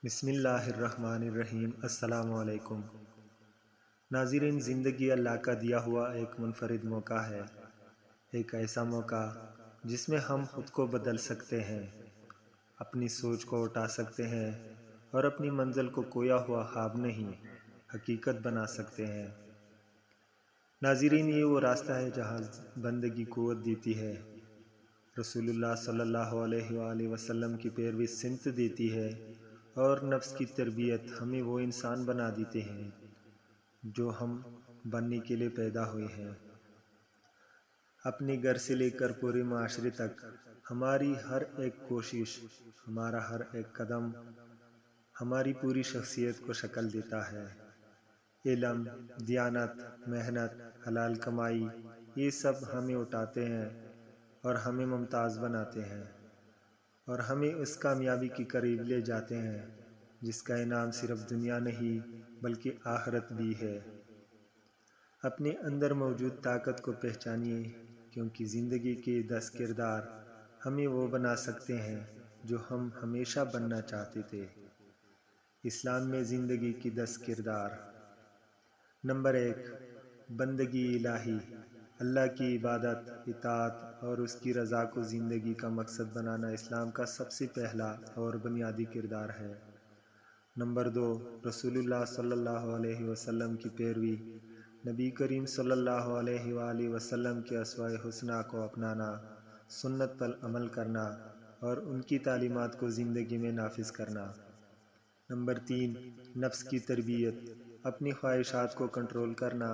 بسم اللہ الرحمن الرحیم۔ السلام علیکم ناظرین، زندگی اللہ کا دیا ہوا ایک منفرد موقع ہے، ایک ایسا موقع جس میں ہم خود کو بدل سکتے ہیں، اپنی سوچ کو اٹھا سکتے ہیں اور اپنی منزل کو کھویا ہوا خواب نہیں حقیقت بنا سکتے ہیں۔ ناظرین، یہ وہ راستہ ہے جہاں بندگی قوت دیتی ہے، رسول اللہ صلی اللہ علیہ وآلہ وسلم کی پیروی سمت دیتی ہے اور نفس کی تربیت ہمیں وہ انسان بنا دیتے ہیں جو ہم بننے کے لیے پیدا ہوئے ہیں۔ اپنے گھر سے لے کر پورے معاشرے تک ہماری ہر ایک کوشش، ہمارا ہر ایک قدم ہماری پوری شخصیت کو شکل دیتا ہے۔ علم، دیانت، محنت، حلال کمائی، یہ سب ہمیں اٹھاتے ہیں اور ہمیں ممتاز بناتے ہیں اور ہمیں اس کامیابی کے قریب لے جاتے ہیں جس کا انعام صرف دنیا نہیں بلکہ آخرت بھی ہے۔ اپنے اندر موجود طاقت کو پہچانیے، کیونکہ زندگی کے 10 کردار ہمیں وہ بنا سکتے ہیں جو ہم ہمیشہ بننا چاہتے تھے۔ اسلام میں زندگی کی 10 کردار۔ نمبر 1، بندگی الہی۔ اللہ کی عبادت، اطاعت اور اس کی رضا کو زندگی کا مقصد بنانا اسلام کا سب سے پہلا اور بنیادی کردار ہے۔ نمبر 2، رسول اللہ صلی اللہ علیہ وسلم کی پیروی۔ نبی کریم صلی اللہ علیہ وآلہ وسلم کے اسوہ حسنہ کو اپنانا، سنت پر عمل کرنا اور ان کی تعلیمات کو زندگی میں نافذ کرنا۔ نمبر 3، نفس کی تربیت۔ اپنی خواہشات کو کنٹرول کرنا،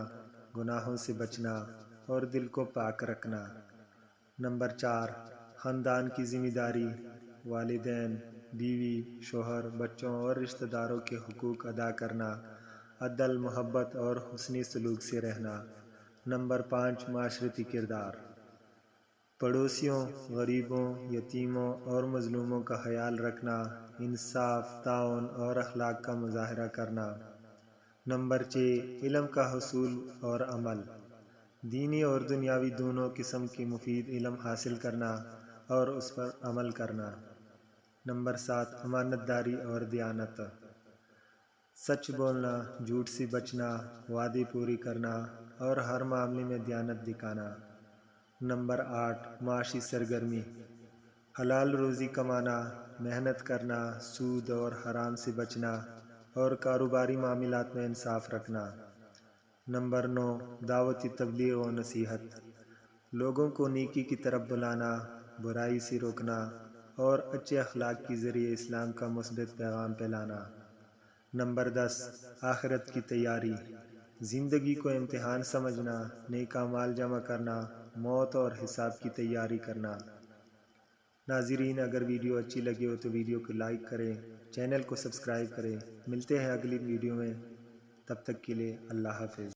گناہوں سے بچنا اور دل کو پاک رکھنا۔ نمبر 4، خاندان کی ذمہ داری۔ والدین، بیوی، شوہر، بچوں اور رشتہ داروں کے حقوق ادا کرنا، عدل، محبت اور حسنی سلوک سے رہنا۔ نمبر 5، معاشرتی کردار۔ پڑوسیوں، غریبوں، یتیموں اور مظلوموں کا خیال رکھنا، انصاف، تعاون اور اخلاق کا مظاہرہ کرنا۔ نمبر 6، علم کا حصول اور عمل۔ دینی اور دنیاوی دونوں قسم کے مفید علم حاصل کرنا اور اس پر عمل کرنا۔ نمبر 7، امانت داری اور دیانت۔ سچ بولنا، جھوٹ سے بچنا، وعدے پورے کرنا اور ہر معاملے میں دیانت دکھانا۔ نمبر 8، معاشی سرگرمی۔ حلال روزی کمانا، محنت کرنا، سود اور حرام سے بچنا اور کاروباری معاملات میں انصاف رکھنا۔ نمبر 9، دعوتی تبلیغ و نصیحت۔ لوگوں کو نیکی کی طرف بلانا، برائی سے روکنا اور اچھے اخلاق کے ذریعے اسلام کا مثبت پیغام پھیلانا۔ نمبر 10، آخرت کی تیاری۔ زندگی کو امتحان سمجھنا، نیک اعمال جمع کرنا، موت اور حساب کی تیاری کرنا۔ ناظرین، اگر ویڈیو اچھی لگی ہو تو ویڈیو کو لائک کریں، چینل کو سبسکرائب کریں۔ ملتے ہیں اگلی ویڈیو میں، تب تک کے لیے اللہ حافظ۔